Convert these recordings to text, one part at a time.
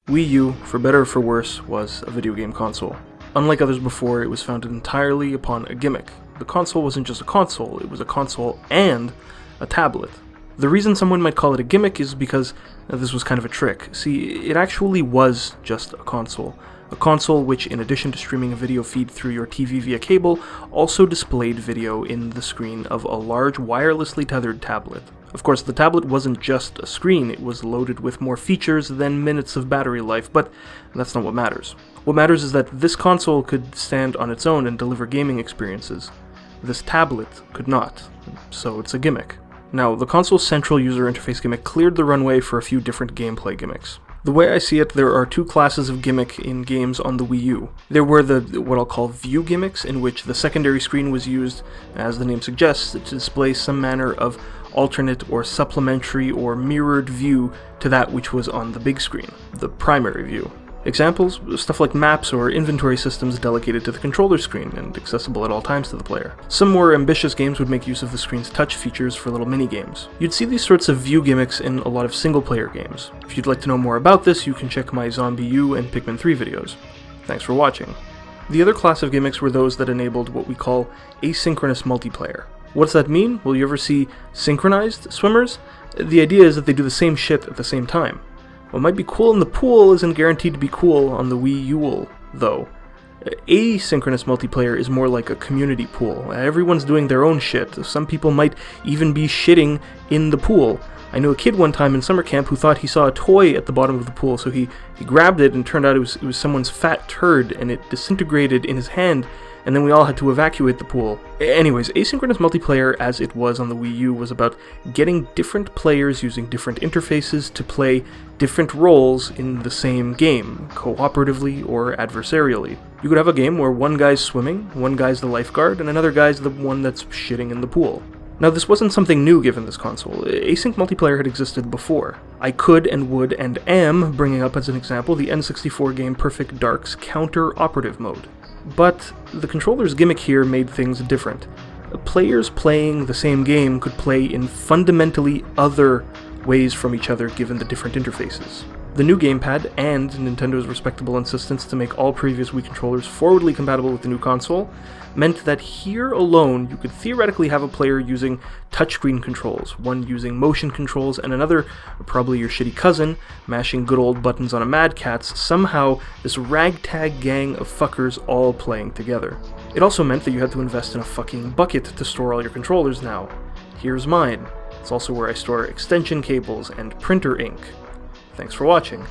Wii U, for better or for worse, was a video game console. Unlike others before, it was founded entirely upon a gimmick. The console wasn't just a console, it was a console and a tablet. The reason someone might call it a gimmick is because this was kind of a trick. See, it actually was just a console. A console which, in addition to streaming a video feed through your TV via cable, also displayed video in the screen of a large wirelessly tethered tablet. Of course, the tablet wasn't just a screen, it was loaded with more features than minutes of battery life, but that's not what matters. What matters is that this console could stand on its own and deliver gaming experiences. This tablet could not, so it's a gimmick. Now, the console's central user interface gimmick cleared the runway for a few different gameplay gimmicks. The way I see it, there are two classes of gimmick in games on the Wii U. There were what I'll call view gimmicks, in which the secondary screen was used, as the name suggests, to display some manner of alternate or supplementary or mirrored view to that which was on the big screen, the primary view. Examples, stuff like maps or inventory systems delegated to the controller screen and accessible at all times to the player. Some more ambitious games would make use of the screen's touch features for little mini-games. You'd see these sorts of view gimmicks in a lot of single-player games. If you'd like to know more about this, you can check my ZombiU and Pikmin 3 videos. Thanks for watching. The other class of gimmicks were those that enabled what we call asynchronous multiplayer. What does that mean? Well, you ever see synchronized swimmers? The idea is that they do the same shit at the same time. What might be cool in the pool isn't guaranteed to be cool on the Wii U, though. Asynchronous multiplayer is more like a community pool. Everyone's doing their own shit. Some people might even be shitting in the pool. I knew a kid one time in summer camp who thought he saw a toy at the bottom of the pool, so he grabbed it and turned out it was someone's fat turd, and it disintegrated in his hand, and then we all had to evacuate the pool. Anyways, asynchronous multiplayer, as it was on the Wii U, was about getting different players using different interfaces to play different roles in the same game, cooperatively or adversarially. You could have a game where one guy's swimming, one guy's the lifeguard, and another guy's the one that's shitting in the pool. Now, this wasn't something new given this console. Async multiplayer had existed before. I could and would and am bringing up as an example the N64 game Perfect Dark's counter-operative mode. But the controller's gimmick here made things different. Players playing the same game could play in fundamentally other ways from each other given the different interfaces. The new gamepad and Nintendo's respectable insistence to make all previous Wii controllers forwardly compatible with the new console meant that here alone you could theoretically have a player using touchscreen controls, one using motion controls, and another, probably your shitty cousin, mashing good old buttons on a Mad Catz, somehow this ragtag gang of fuckers all playing together. It also meant that you had to invest in a fucking bucket to store all your controllers now. Here's mine. It's also where I store extension cables and printer ink. Thanks for watching.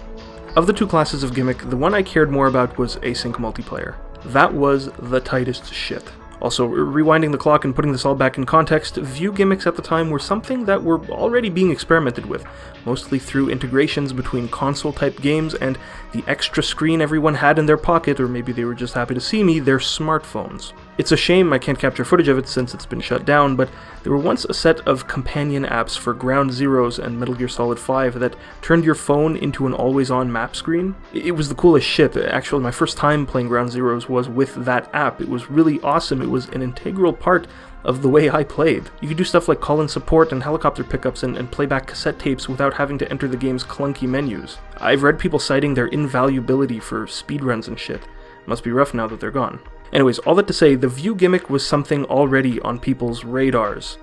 Of the two classes of gimmick, the one I cared more about was async multiplayer. That was the tightest shit. Also, rewinding the clock and putting this all back in context, view gimmicks at the time were something that were already being experimented with, mostly through integrations between console-type games and the extra screen everyone had in their pocket, or maybe they were just happy to see me, their smartphones. It's a shame I can't capture footage of it since it's been shut down, but there were once a set of companion apps for Ground Zeroes and Metal Gear Solid 5 that turned your phone into an always-on map screen. It was the coolest shit. Actually, my first time playing Ground Zeroes was with that app. It was really awesome. It was an integral part of the way I played. You could do stuff like call in support and helicopter pickups and play back cassette tapes without having to enter the game's clunky menus. I've read people citing their invaluability for speedruns and shit. Must be rough now that they're gone. Anyways, all that to say, the view gimmick was something already on people's radars.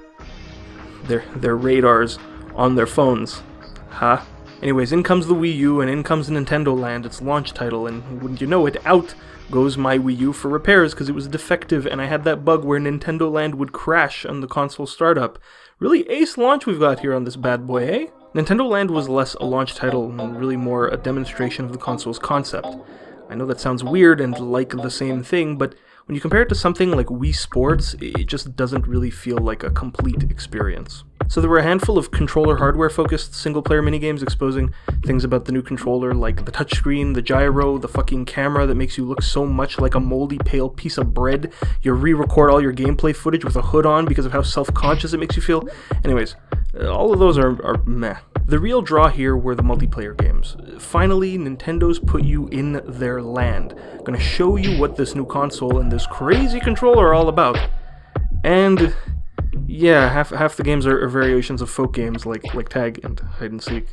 Their radars on their phones. Ha. Anyways, in comes the Wii U, and in comes Nintendo Land, its launch title, and wouldn't you know it, out goes my Wii U for repairs because it was defective, and I had that bug where Nintendo Land would crash on the console startup. Really ace launch we've got here on this bad boy, eh? Nintendo Land was less a launch title and really more a demonstration of the console's concept. I know that sounds weird and like the same thing, but when you compare it to something like Wii Sports, it just doesn't really feel like a complete experience. So there were a handful of controller hardware-focused single-player minigames exposing things about the new controller, like the touchscreen, the gyro, the fucking camera that makes you look so much like a moldy, pale piece of bread. You re-record all your gameplay footage with a hood on because of how self-conscious it makes you feel. Anyways, all of those are meh. The real draw here were the multiplayer games. Finally, Nintendo's put you in their land. Gonna show you what this new console and this crazy controller are all about. And yeah, half the games are variations of folk games like tag and hide and seek.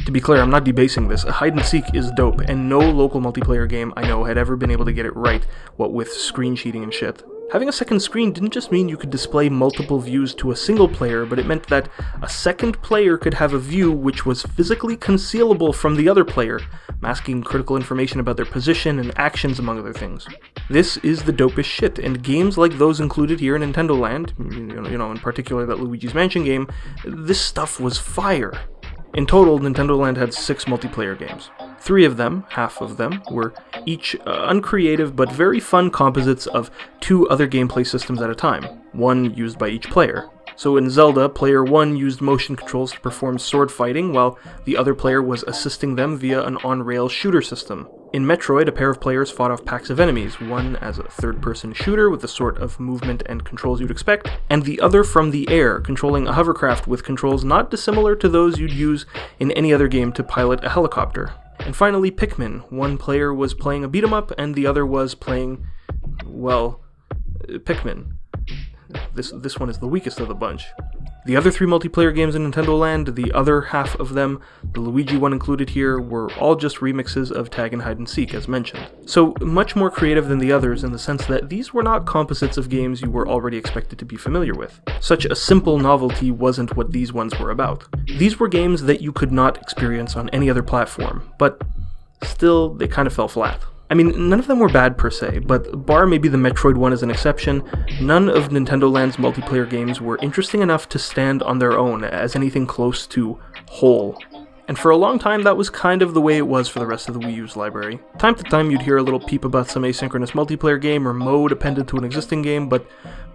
To be clear, I'm not debasing this. Hide and seek is dope, and no local multiplayer game I know had ever been able to get it right, what with screen cheating and shit. Having a second screen didn't just mean you could display multiple views to a single player, but it meant that a second player could have a view which was physically concealable from the other player, masking critical information about their position and actions, among other things. This is the dopest shit, and games like those included here in Nintendo Land, in particular that Luigi's Mansion game, this stuff was fire. In total, Nintendo Land had 6 multiplayer games. 3 of them, half of them, were each uncreative but very fun composites of 2 other gameplay systems at a time, one used by each player. So in Zelda, player 1 used motion controls to perform sword fighting, while the other player was assisting them via an on-rail shooter system. In Metroid, a pair of players fought off packs of enemies, one as a third-person shooter with the sort of movement and controls you'd expect, and the other from the air, controlling a hovercraft with controls not dissimilar to those you'd use in any other game to pilot a helicopter. And finally, Pikmin. One player was playing a beat-em-up, and the other was playing, well, Pikmin. This one is the weakest of the bunch. The other 3 multiplayer games in Nintendo Land, the other half of them, the Luigi one included here, were all just remixes of Tag and Hide and Seek, as mentioned. So much more creative than the others in the sense that these were not composites of games you were already expected to be familiar with. Such a simple novelty wasn't what these ones were about. These were games that you could not experience on any other platform, but still, they kind of fell flat. I mean, none of them were bad per se, but bar maybe the Metroid one as an exception, none of Nintendo Land's multiplayer games were interesting enough to stand on their own as anything close to whole. And for a long time, that was kind of the way it was for the rest of the Wii U's library. Time to time, you'd hear a little peep about some asynchronous multiplayer game or mode appended to an existing game, but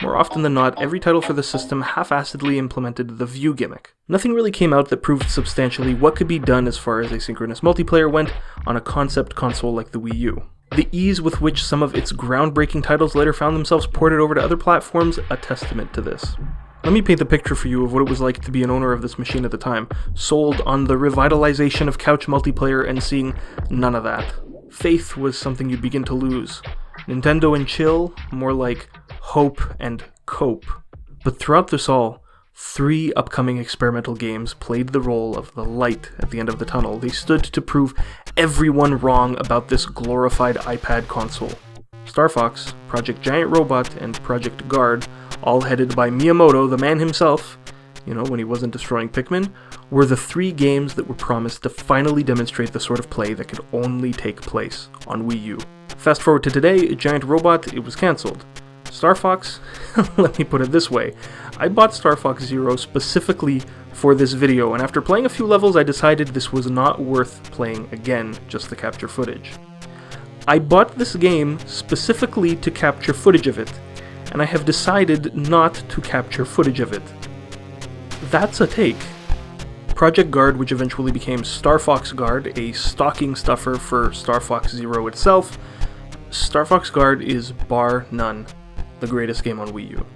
more often than not, every title for the system half-assedly implemented the view gimmick. Nothing really came out that proved substantially what could be done as far as asynchronous multiplayer went on a concept console like the Wii U. The ease with which some of its groundbreaking titles later found themselves ported over to other platforms, a testament to this. Let me paint the picture for you of what it was like to be an owner of this machine at the time, sold on the revitalization of couch multiplayer and seeing none of that. Faith was something you'd begin to lose. Nintendo and chill, more like hope and cope. But throughout this all, 3 upcoming experimental games played the role of the light at the end of the tunnel. They stood to prove everyone wrong about this glorified iPad console. Star Fox, Project Giant Robot, and Project Guard, all headed by Miyamoto, the man himself, when he wasn't destroying Pikmin, were the 3 games that were promised to finally demonstrate the sort of play that could only take place on Wii U. Fast forward to today, Giant Robot, it was cancelled. Star Fox? Let me put it this way. I bought Star Fox Zero specifically for this video, and after playing a few levels, I decided this was not worth playing again, just to capture footage. I bought this game specifically to capture footage of it, and I have decided not to capture footage of it. That's a take. Project Guard, which eventually became Star Fox Guard, a stocking stuffer for Star Fox Zero itself, Star Fox Guard is, bar none, the greatest game on Wii U.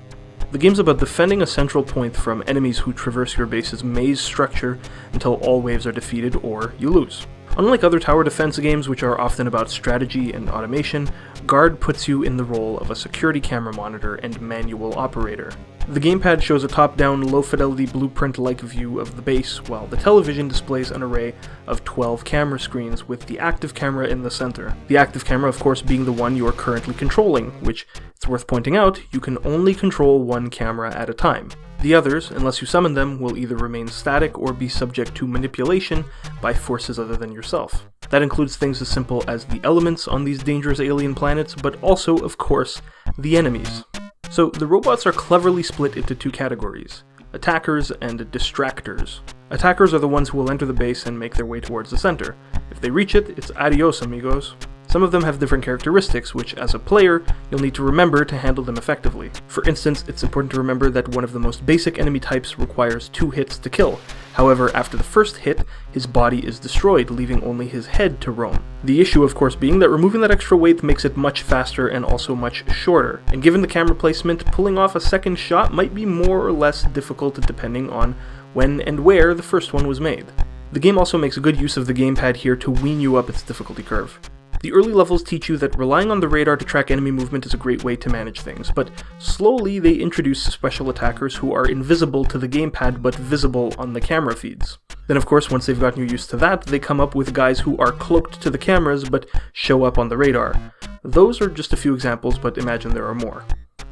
The game's about defending a central point from enemies who traverse your base's maze structure until all waves are defeated or you lose. Unlike other tower defense games, which are often about strategy and automation, Guard puts you in the role of a security camera monitor and manual operator. The gamepad shows a top-down, low-fidelity blueprint-like view of the base, while the television displays an array of 12 camera screens with the active camera in the center. The active camera, of course, being the one you are currently controlling, which, it's worth pointing out, you can only control one camera at a time. The others, unless you summon them, will either remain static or be subject to manipulation by forces other than yourself. That includes things as simple as the elements on these dangerous alien planets, but also, of course, the enemies. So, the robots are cleverly split into 2 categories: attackers and distractors. Attackers are the ones who will enter the base and make their way towards the center. If they reach it, it's adios, amigos. Some of them have different characteristics, which, as a player, you'll need to remember to handle them effectively. For instance, it's important to remember that one of the most basic enemy types requires 2 hits to kill. However, after the first hit, his body is destroyed, leaving only his head to roam. The issue, of course, being that removing that extra weight makes it much faster and also much shorter. And given the camera placement, pulling off a second shot might be more or less difficult depending on when and where the first one was made. The game also makes good use of the gamepad here to wean you up its difficulty curve. The early levels teach you that relying on the radar to track enemy movement is a great way to manage things, but slowly they introduce special attackers who are invisible to the gamepad but visible on the camera feeds. Then of course, once they've gotten you used to that, they come up with guys who are cloaked to the cameras but show up on the radar. Those are just a few examples, but imagine there are more.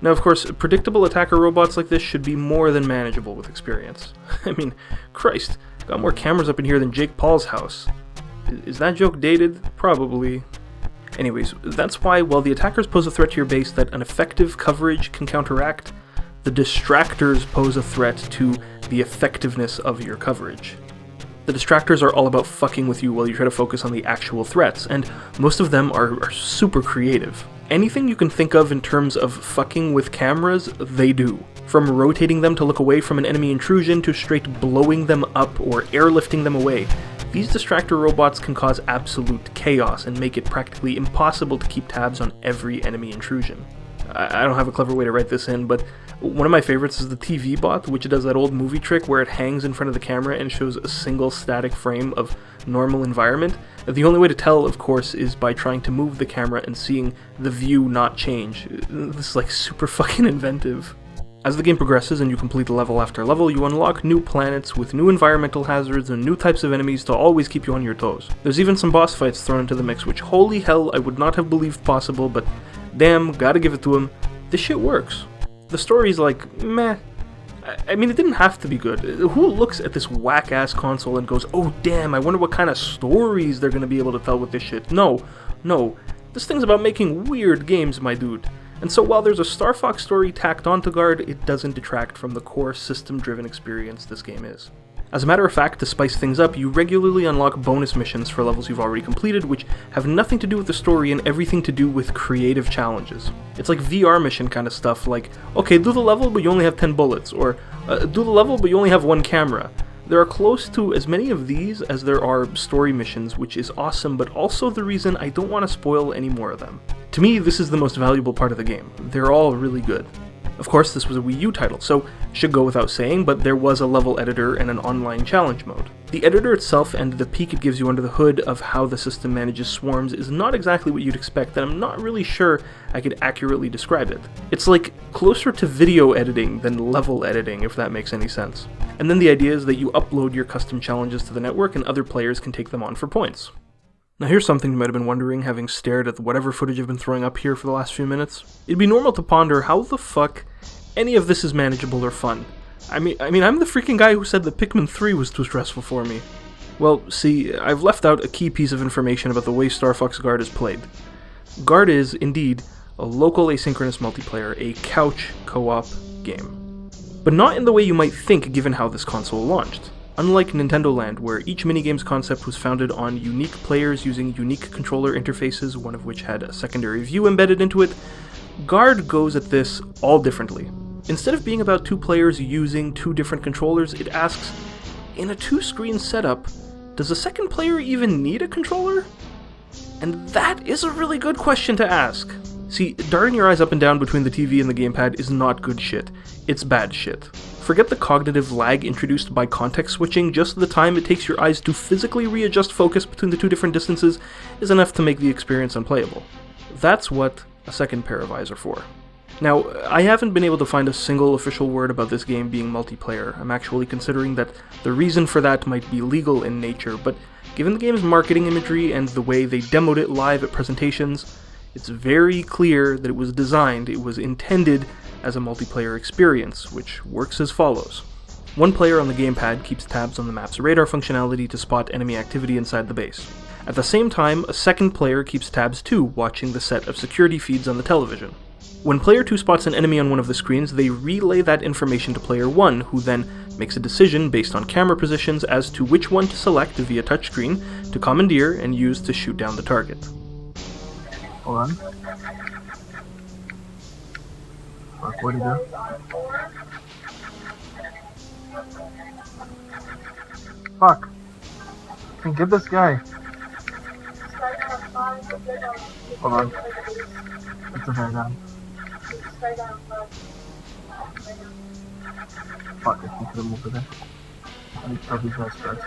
Now of course, predictable attacker robots like this should be more than manageable with experience. I mean, Christ, got more cameras up in here than Jake Paul's house. Is that joke dated? Probably. Anyways, that's why while the attackers pose a threat to your base that an effective coverage can counteract, the distractors pose a threat to the effectiveness of your coverage. The distractors are all about fucking with you while you try to focus on the actual threats, and most of them are super creative. Anything you can think of in terms of fucking with cameras, they do. From rotating them to look away from an enemy intrusion to straight blowing them up or airlifting them away, these distractor robots can cause absolute chaos and make it practically impossible to keep tabs on every enemy intrusion. I don't have a clever way to write this in, but one of my favorites is the TV bot, which does that old movie trick where it hangs in front of the camera and shows a single static frame of normal environment. The only way to tell, of course, is by trying to move the camera and seeing the view not change. This is like super fucking inventive. As the game progresses and you complete level after level, you unlock new planets with new environmental hazards and new types of enemies to always keep you on your toes. There's even some boss fights thrown into the mix, which holy hell I would not have believed possible, but damn, gotta give it to him. This shit works. The story's like, meh. I mean, it didn't have to be good. Who looks at this whack-ass console and goes, oh damn, I wonder what kind of stories they're gonna be able to tell with this shit? No. This thing's about making weird games, my dude. And so while there's a Star Fox story tacked onto Guard, it doesn't detract from the core system-driven experience this game is. As a matter of fact, to spice things up, you regularly unlock bonus missions for levels you've already completed, which have nothing to do with the story and everything to do with creative challenges. It's like VR mission kind of stuff, like, okay, do the level but you only have 10 bullets, or do the level but you only have one camera. There are close to as many of these as there are story missions, which is awesome, but also the reason I don't want to spoil any more of them. To me, this is the most valuable part of the game. They're all really good. Of course, this was a Wii U title, so should go without saying, but there was a level editor and an online challenge mode. The editor itself and the peek it gives you under the hood of how the system manages swarms is not exactly what you'd expect, and I'm not really sure I could accurately describe it. It's like closer to video editing than level editing, if that makes any sense. And then the idea is that you upload your custom challenges to the network and other players can take them on for points. Now here's something you might have been wondering, having stared at whatever footage I've been throwing up here for the last few minutes. It'd be normal to ponder how the fuck any of this is manageable or fun. I mean, I'm the freaking guy who said that Pikmin 3 was too stressful for me. Well, see, I've left out a key piece of information about the way Star Fox Guard is played. Guard is, indeed, a local asynchronous multiplayer, a couch co-op game. But not in the way you might think given how this console launched. Unlike Nintendo Land, where each minigame's concept was founded on unique players using unique controller interfaces, one of which had a secondary view embedded into it, Guard goes at this all differently. Instead of being about two players using two different controllers, it asks, in a two-screen setup, does a second player even need a controller? And that is a really good question to ask. See, darting your eyes up and down between the TV and the gamepad is not good shit. It's bad shit. Forget the cognitive lag introduced by context switching, just the time it takes your eyes to physically readjust focus between the two different distances is enough to make the experience unplayable. That's what a second pair of eyes are for. Now, I haven't been able to find a single official word about this game being multiplayer. I'm actually considering that the reason for that might be legal in nature, but given the game's marketing imagery and the way they demoed it live at presentations, it's very clear that it was intended as a multiplayer experience, which works as follows. One player on the gamepad keeps tabs on the map's radar functionality to spot enemy activity inside the base. At the same time, a second player keeps tabs too, watching the set of security feeds on the television. When player 2 spots an enemy on one of the screens, they relay that information to player 1, who then makes a decision based on camera positions as to which one to select via touchscreen to commandeer and use to shoot down the target. Hold on. Fuck, what'd he do? Fuck. I can get this guy. Hold on. It's okay, down. Fuck, I think I can move it in. Let me kill these guys first.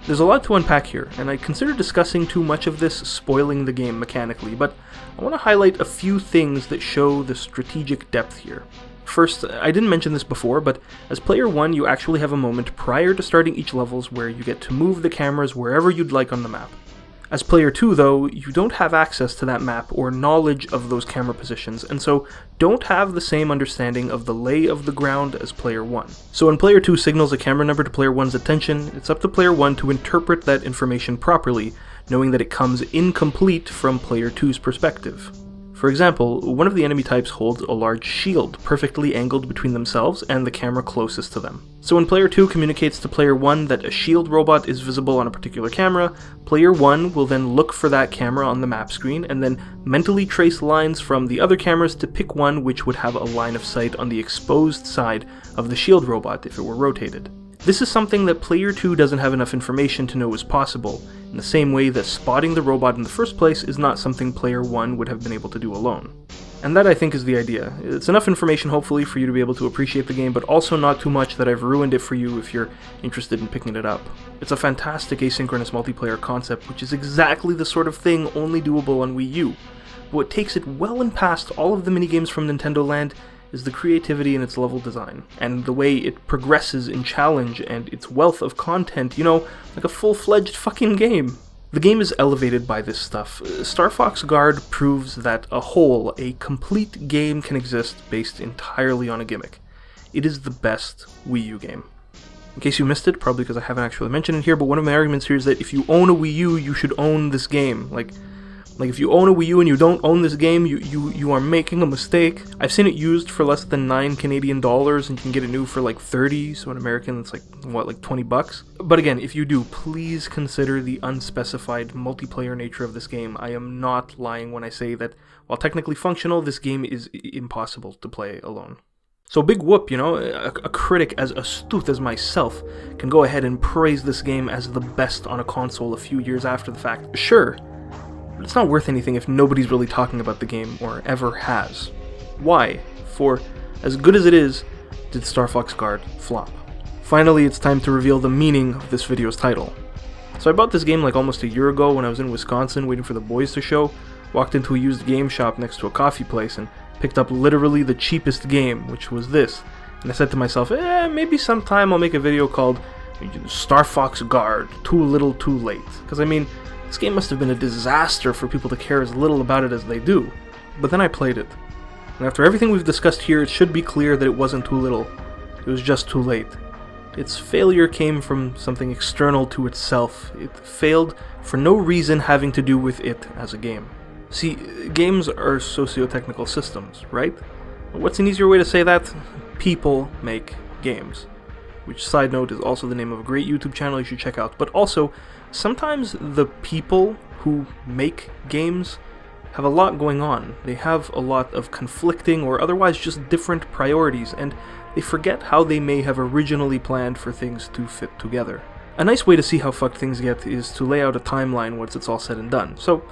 There's a lot to unpack here, and I consider discussing too much of this spoiling the game mechanically, but I want to highlight a few things that show the strategic depth here. First, I didn't mention this before, but as player 1 you actually have a moment prior to starting each levels where you get to move the cameras wherever you'd like on the map. As player 2 though, you don't have access to that map or knowledge of those camera positions, and so don't have the same understanding of the lay of the ground as player 1. So when player 2 signals a camera number to player 1's attention, it's up to player 1 to interpret that information properly, knowing that it comes incomplete from player 2's perspective. For example, one of the enemy types holds a large shield perfectly angled between themselves and the camera closest to them. So when player 2 communicates to player 1 that a shield robot is visible on a particular camera, player 1 will then look for that camera on the map screen and then mentally trace lines from the other cameras to pick one which would have a line of sight on the exposed side of the shield robot if it were rotated. This is something that player 2 doesn't have enough information to know is possible, in the same way that spotting the robot in the first place is not something player 1 would have been able to do alone. And that, I think, is the idea. It's enough information, hopefully, for you to be able to appreciate the game, but also not too much that I've ruined it for you if you're interested in picking it up. It's a fantastic asynchronous multiplayer concept, which is exactly the sort of thing only doable on Wii U. But what takes it well and past all of the minigames from Nintendo Land is the creativity in its level design, and the way it progresses in challenge and its wealth of content, like a full-fledged fucking game. The game is elevated by this stuff. Star Fox Guard proves that a complete game can exist based entirely on a gimmick. It is the best Wii U game. In case you missed it, probably because I haven't actually mentioned it here, but one of my arguments here is that if you own a Wii U, you should own this game. Like if you own a Wii U and you don't own this game, you are making a mistake. I've seen it used for less than $9 Canadian, and you can get it new for like 30, so in American it's like 20 bucks. But again, if you do, please consider the unspecified multiplayer nature of this game. I am not lying when I say that while technically functional, this game is impossible to play alone. So big whoop, a critic as astute as myself can go ahead and praise this game as the best on a console a few years after the fact. Sure, but it's not worth anything if nobody's really talking about the game, or ever has. Why? For, as good as it is, did Star Fox Guard flop? Finally, it's time to reveal the meaning of this video's title. So I bought this game like almost a year ago when I was in Wisconsin waiting for the boys to show, walked into a used game shop next to a coffee place, and picked up literally the cheapest game, which was this. And I said to myself, maybe sometime I'll make a video called Star Fox Guard, Too Little Too Late. Because this game must have been a disaster for people to care as little about it as they do. But then I played it. And after everything we've discussed here, it should be clear that it wasn't too little. It was just too late. Its failure came from something external to itself. It failed for no reason having to do with it as a game. See, games are socio-technical systems, right? What's an easier way to say that? People make games. Which, side note, is also the name of a great YouTube channel you should check out. But also, sometimes the people who make games have a lot going on. They have a lot of conflicting or otherwise just different priorities, and they forget how they may have originally planned for things to fit together. A nice way to see how fucked things get is to lay out a timeline once it's all said and done. So,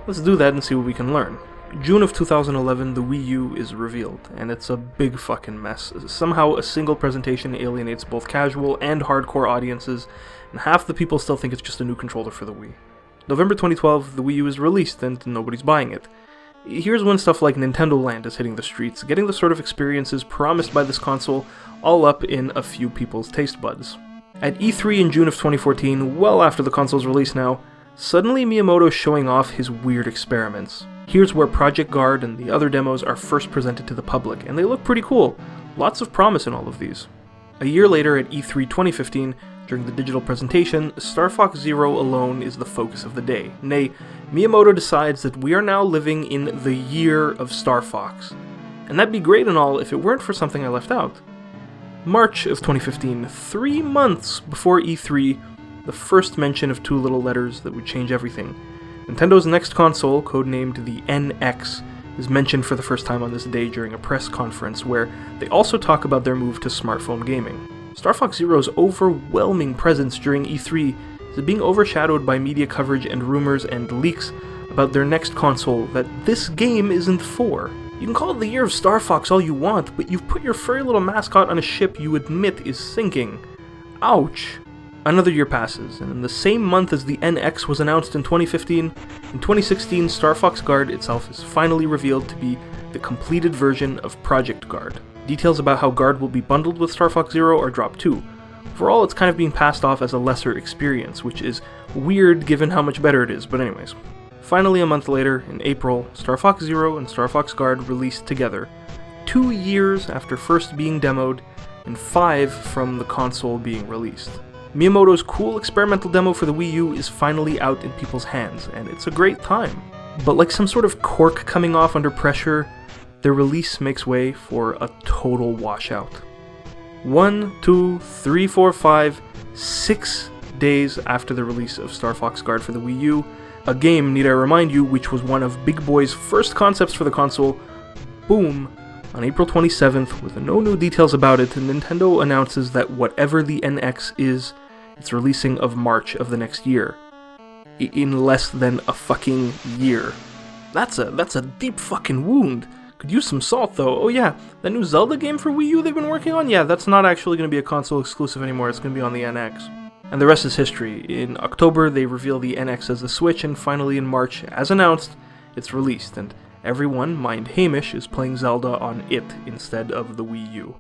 let's do that and see what we can learn. June of 2011, the Wii U is revealed, and it's a big fucking mess. Somehow, a single presentation alienates both casual and hardcore audiences, and half the people still think it's just a new controller for the Wii. November 2012, the Wii U is released, and nobody's buying it. Here's when stuff like Nintendo Land is hitting the streets, getting the sort of experiences promised by this console all up in a few people's taste buds. At E3 in June of 2014, well after the console's release now, suddenly Miyamoto's showing off his weird experiments. Here's where Project Guard and the other demos are first presented to the public, and they look pretty cool. Lots of promise in all of these. A year later at E3 2015, during the digital presentation, Star Fox Zero alone is the focus of the day. Nay, Miyamoto decides that we are now living in the year of Star Fox. And that'd be great and all if it weren't for something I left out. March of 2015, 3 months before E3, the first mention of two little letters that would change everything. Nintendo's next console, codenamed the NX, is mentioned for the first time on this day during a press conference where they also talk about their move to smartphone gaming. Star Fox Zero's overwhelming presence during E3 is being overshadowed by media coverage and rumors and leaks about their next console that this game isn't for. You can call it the year of Star Fox all you want, but you've put your furry little mascot on a ship you admit is sinking. Ouch. Another year passes, and in the same month as the NX was announced in 2015, in 2016 Star Fox Guard itself is finally revealed to be the completed version of Project Guard. Details about how Guard will be bundled with Star Fox Zero are dropped too. Overall, it's kind of being passed off as a lesser experience, which is weird given how much better it is, but anyways. Finally, a month later, in April, Star Fox Zero and Star Fox Guard released together, 2 years after first being demoed, and 5 from the console being released. Miyamoto's cool experimental demo for the Wii U is finally out in people's hands, and it's a great time. But like some sort of cork coming off under pressure, their release makes way for a total washout. 1, 2, 3, 4, 5, 6 days after the release of Star Fox Guard for the Wii U, a game, need I remind you, which was one of Big Boy's first concepts for the console, boom, on April 27th, with no new details about it, Nintendo announces that whatever the NX is, it's releasing of March of the next year. In less than a fucking year. That's a deep fucking wound. Could use some salt though. Oh yeah, that new Zelda game for Wii U they've been working on? Yeah, that's not actually going to be a console exclusive anymore, it's going to be on the NX. And the rest is history. In October, they reveal the NX as the Switch, and finally in March, as announced, it's released, and everyone, mind Hamish, is playing Zelda on it instead of the Wii U.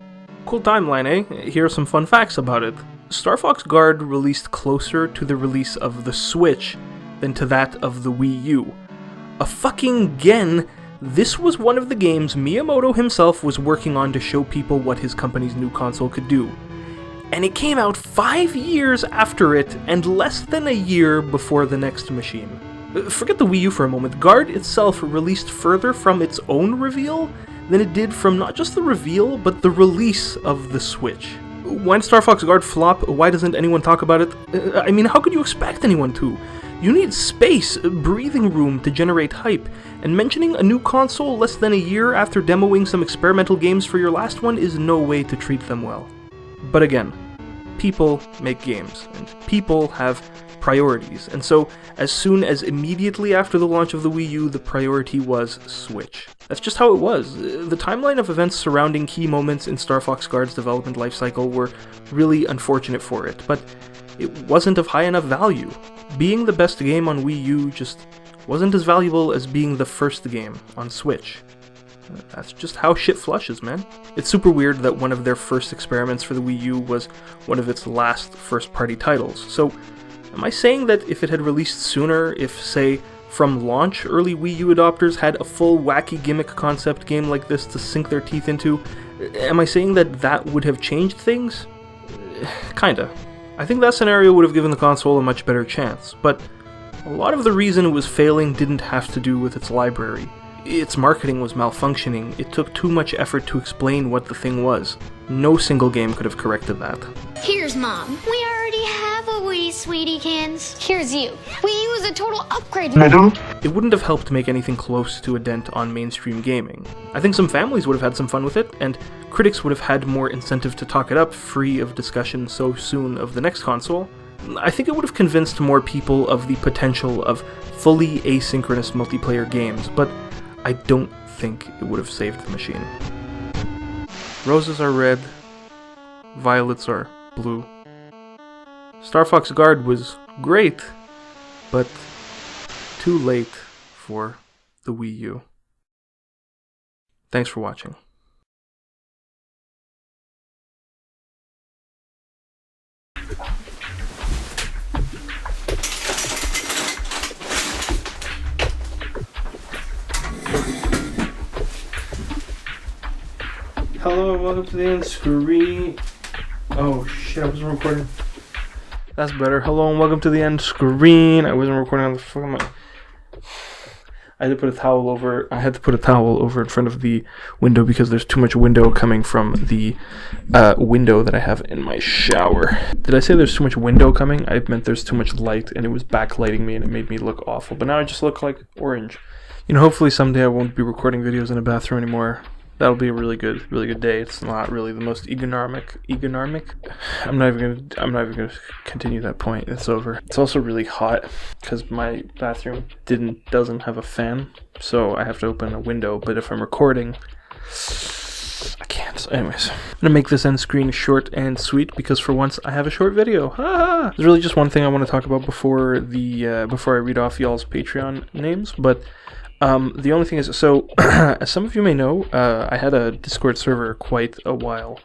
Cool timeline, eh? Here are some fun facts about it. Star Fox Guard released closer to the release of the Switch than to that of the Wii U. Again, this was one of the games Miyamoto himself was working on to show people what his company's new console could do. And it came out 5 years after it, and less than a year before the next machine. Forget the Wii U for a moment. Guard itself released further from its own reveal than it did from not just the reveal, but the release of the Switch. When Star Fox Guard flop, why doesn't anyone talk about it? I mean, how could you expect anyone to? You need space, breathing room to generate hype, and mentioning a new console less than a year after demoing some experimental games for your last one is no way to treat them well. But again, people make games, and people have priorities, and so as soon as immediately after the launch of the Wii U, the priority was Switch. That's just how it was. The timeline of events surrounding key moments in Star Fox Guard's development lifecycle were really unfortunate for it, but it wasn't of high enough value. Being the best game on Wii U just wasn't as valuable as being the first game on Switch. That's just how shit flushes, man. It's super weird that one of their first experiments for the Wii U was one of its last first-party titles. So, am I saying that if it had released sooner, if, say, from launch, early Wii U adopters had a full wacky gimmick concept game like this to sink their teeth into, am I saying that that would have changed things? Kinda. I think that scenario would have given the console a much better chance, but a lot of the reason it was failing didn't have to do with its library. Its marketing was malfunctioning. It took too much effort to explain what the thing was. No single game could have corrected that. Here's Mom. We already have a Wii, Sweetiekins. Here's you. Wii U is a total upgrade. It wouldn't have helped make anything close to a dent on mainstream gaming. I think some families would have had some fun with it, and critics would have had more incentive to talk it up, free of discussion so soon of the next console. I think it would have convinced more people of the potential of fully asynchronous multiplayer games, but I don't think it would have saved the machine. Roses are red, violets are blue. Star Fox Guard was great, but too late for the Wii U. Thanks for watching. Hello and welcome to the end screen. Oh shit, I wasn't recording. That's better. Hello and welcome to the end screen. I wasn't recording on the fucking mic. I had to put a towel over. In front of the window because there's too much window coming from the window that I have in my shower. Did I say there's too much window coming? I meant there's too much light and it was backlighting me and it made me look awful. But now I just look like orange. You know, hopefully someday I won't be recording videos in a bathroom anymore. That'll be a really good day. It's not really the most ergonomic. I'm not even gonna continue that point. It's over. It's also really hot because my bathroom doesn't have a fan, so I have to open a window. But if I'm recording, I can't. So anyways, I'm gonna make this end screen short and sweet because for once I have a short video. There's really just one thing I want to talk about before I read off y'all's Patreon names, but. The only thing is, so as some of you may know, I had a Discord server quite a while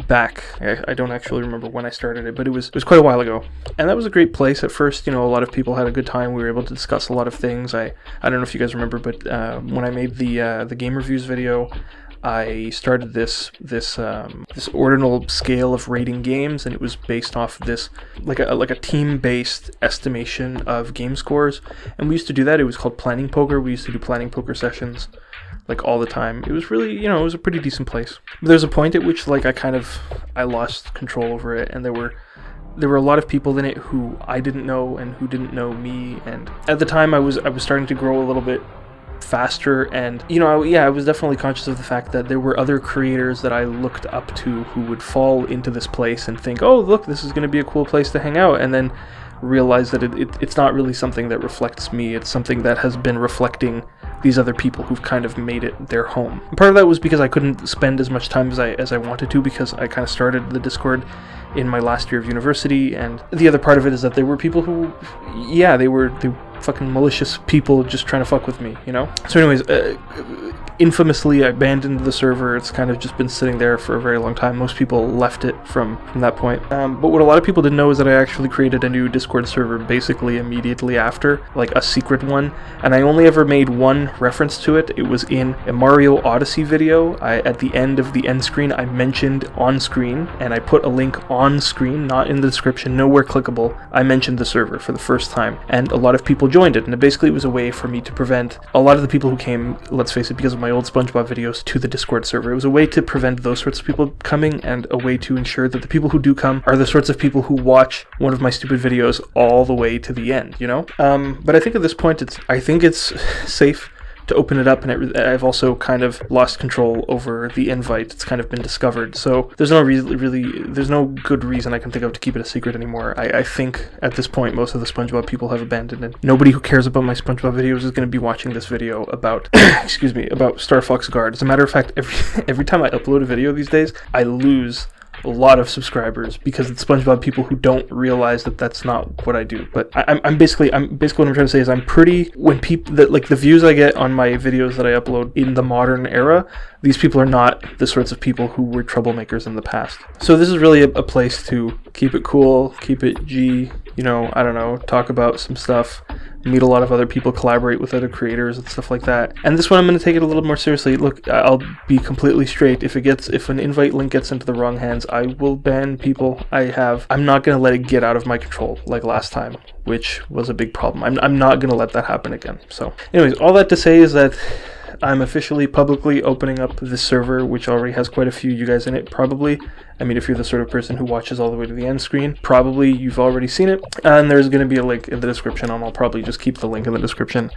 back. I don't actually remember when I started it, but it was quite a while ago, and that was a great place. At first, you know, a lot of people had a good time. We were able to discuss a lot of things. I don't know if you guys remember, but when I made the game reviews video, I started this ordinal scale of rating games, and it was based off this like a team-based estimation of game scores. And we used to do that. It was called Planning Poker. We used to do planning poker sessions like all the time. It was really, you know, it was a pretty decent place. There's a point at which like I lost control over it, and there were a lot of people in it who I didn't know and who didn't know me. And at the time, I was starting to grow a little bit faster, and you know, I was definitely conscious of the fact that there were other creators that I looked up to who would fall into this place and think, oh look, this is going to be a cool place to hang out, and then realize that it's not really something that reflects me. It's something that has been reflecting these other people who've kind of made it their home. And part of that was because I couldn't spend as much time as I wanted to, because I kind of started the Discord in my last year of university, and the other part of it is that there were people who, yeah, they were fucking malicious people just trying to fuck with me, you know? So anyways, infamously, I abandoned the server. It's kind of just been sitting there for a very long time. Most people left it from that point. But what a lot of people didn't know is that I actually created a new Discord server basically immediately after, like a secret one, and I only ever made one reference to it. It was in a Mario Odyssey video. At the end of the end screen, I mentioned on screen, and I put a link on screen, not in the description, nowhere clickable. I mentioned the server for the first time, and a lot of people joined it, and it basically was a way for me to prevent a lot of the people who came, let's face it, because of my old SpongeBob videos, to the Discord server. It was a way to prevent those sorts of people coming, and a way to ensure that the people who do come are the sorts of people who watch one of my stupid videos all the way to the end, you know? But I think at this point, I think it's safe to open it up, and I've also kind of lost control over the invite. It's kind of been discovered, so there's no there's no good reason I can think of to keep it a secret anymore. I think at this point most of the SpongeBob people have abandoned it. Nobody who cares about my SpongeBob videos is going to be watching this video about excuse me, about Star Fox Guard. As a matter of fact, every time I upload a video these days, I lose a lot of subscribers because it's SpongeBob people who don't realize that that's not what I do. But I'm basically what I'm trying to say is I'm pretty, when people that like the views I get on my videos that I upload in the modern era, these people are not the sorts of people who were troublemakers in the past. So this is really a place to keep it cool, keep it G, you know, I don't know, talk about some stuff, meet a lot of other people, collaborate with other creators and stuff like that. And this one I'm going to take it a little more seriously. Look, I'll be completely straight. If an invite link gets into the wrong hands, I will ban people. I'm not going to let it get out of my control like last time, which was a big problem. I'm not going to let that happen again. So anyways, all that to say is that I'm officially publicly opening up this server, which already has quite a few of you guys in it, probably. I mean, if you're the sort of person who watches all the way to the end screen, probably you've already seen it. And there's going to be a link in the description, and I'll probably just keep the link in the description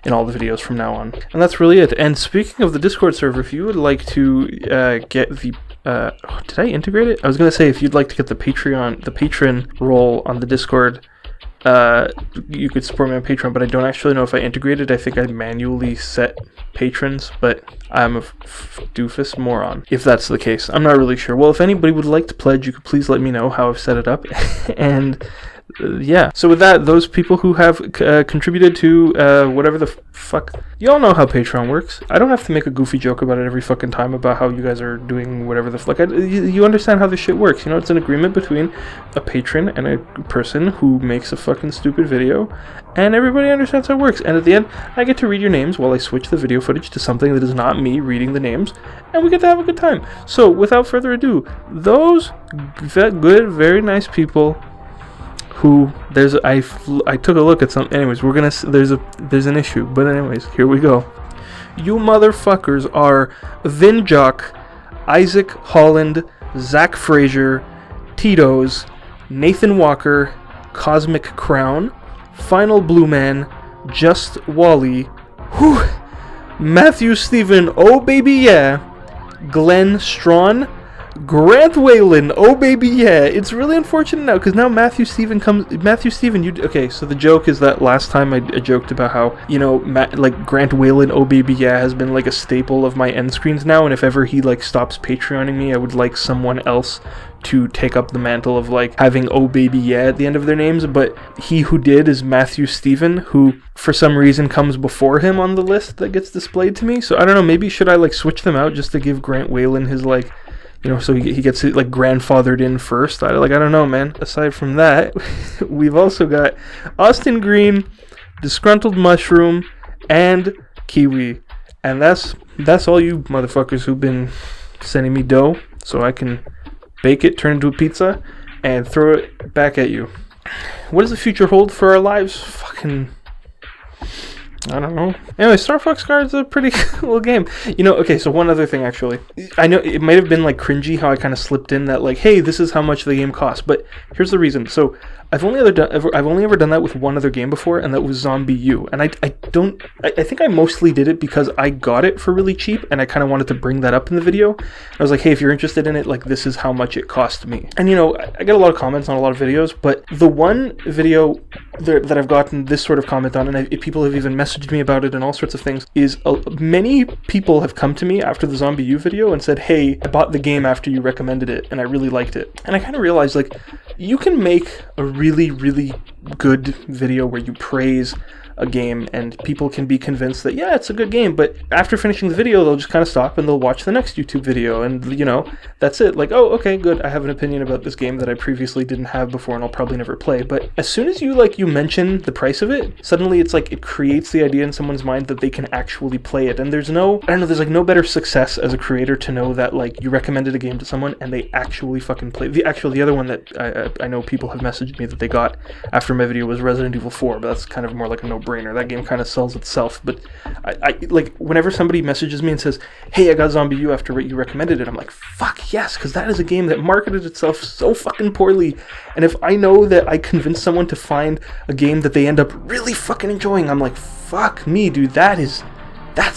in all the videos from now on. And that's really it. And speaking of the Discord server, if you would like to get the... did I integrate it? I was going to say, if you'd like to get the patron role on the Discord, you could support me on Patreon, but I don't actually know if I integrated. I think I manually set patrons, but I'm a doofus moron if that's the case. I'm not really sure. Well, if anybody would like to pledge, you could please let me know how I've set it up. And yeah, so with that, those people who have contributed to whatever the fuck, y'all know how Patreon works. I don't have to make a goofy joke about it every fucking time about how you guys are doing whatever the fuck. You understand how this shit works. You know, it's an agreement between a patron and a person who makes a fucking stupid video, and everybody understands how it works. And at the end, I get to read your names while I switch the video footage to something that is not me reading the names, and we get to have a good time. So without further ado, those good, very nice people who I took a look at some. Anyways, there's an issue, but anyways, here we go. You motherfuckers are Vinjock, Isaac Holland, Zach Frazier, Tito's, Nathan Walker, Cosmic Crown, Final Blue Man, Just Wally, Matthew Stephen, oh baby yeah, Glenn Strawn, Grant Whalen, oh baby, yeah. It's really unfortunate now because now Matthew Stephen comes. Matthew Stephen, you okay? So the joke is that last time I joked about how like Grant Whalen, oh baby, yeah, has been like a staple of my end screens now, and if ever he like stops Patreoning me, I would like someone else to take up the mantle of like having oh baby yeah at the end of their names. But he who did is Matthew Stephen, who for some reason comes before him on the list that gets displayed to me. So I don't know, maybe should I like switch them out just to give Grant Whalen his like, so he gets it like grandfathered in first. I don't know, man. Aside from that, we've also got Austin Green, Disgruntled Mushroom, and Kiwi. And that's all you motherfuckers who've been sending me dough so I can bake it, turn it into a pizza, and throw it back at you. What does the future hold for our lives? Fucking, I don't know. Anyway, Star Fox Guard's a pretty cool game. Okay, so one other thing, actually. I know it might have been, like, cringy how I kind of slipped in that, like, hey, this is how much the game costs. But here's the reason. So, I've only ever done that with one other game before, and that was ZombiU. And I think I mostly did it because I got it for really cheap, and I kind of wanted to bring that up in the video. I was like, hey, if you're interested in it, like, this is how much it cost me. And, I get a lot of comments on a lot of videos, but the one video that I've gotten this sort of comment on, and people have even messaged me about it and all sorts of things, is many people have come to me after the ZombiU video and said, hey, I bought the game after you recommended it, and I really liked it. And I kind of realized, like, you can make a really, really good video where you praise a game and people can be convinced that, yeah, it's a good game, but after finishing the video, they'll just kind of stop and they'll watch the next YouTube video, and, that's it. Like, oh, okay, good, I have an opinion about this game that I previously didn't have before and I'll probably never play. But as soon as you mention the price of it, suddenly it's like it creates the idea in someone's mind that they can actually play it. And there's no better success as a creator to know that, like, you recommended a game to someone and they actually fucking play. The other one that I know people have messaged me that they got after my video was Resident Evil 4, but that's kind of more like a no-brainer. That game kind of sells itself. But I like, whenever somebody messages me and says, hey, I got ZombiU after you recommended it, I'm like, fuck yes, because that is a game that marketed itself so fucking poorly. And if I know that I convince someone to find a game that they end up really fucking enjoying, I'm like, fuck me, dude, that's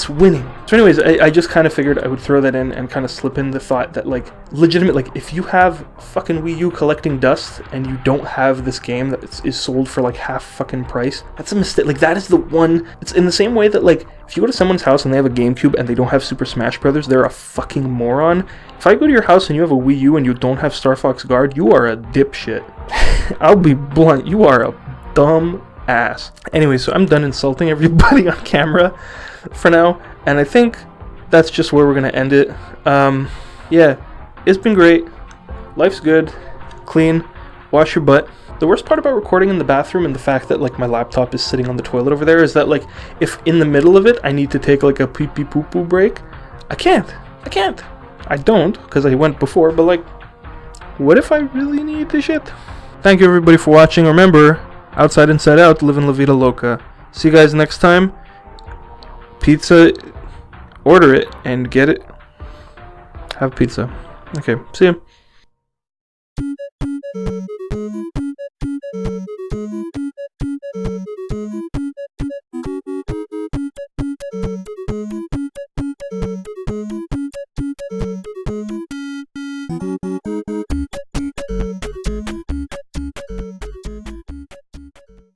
winning. So anyways, I just kind of figured I would throw that in and kind of slip in the thought that, like, legitimate, like, if you have fucking Wii U collecting dust and you don't have this game that is sold for like half fucking price, that's a mistake. Like, that is the one. It's in the same way that, like, if you go to someone's house and they have a GameCube and they don't have Super Smash Brothers, they're a fucking moron. If I go to your house and you have a Wii U and you don't have Star Fox Guard, you are a dipshit. I'll be blunt, you are a dumb ass. Anyway, so I'm done insulting everybody on camera for now, and I think that's just where we're gonna end it. Yeah, it's been great. Life's good, clean, wash your butt. The worst part about recording in the bathroom and the fact that, like, my laptop is sitting on the toilet over there is that, like, if in the middle of it I need to take like a pee pee poo poo break, I can't. I don't, because I went before, but, like, what if I really need to shit? Thank you everybody for watching. Remember, outside inside out, living La Vida Loca. See you guys next time. Pizza, order it and get it. Have pizza. Okay, see ya.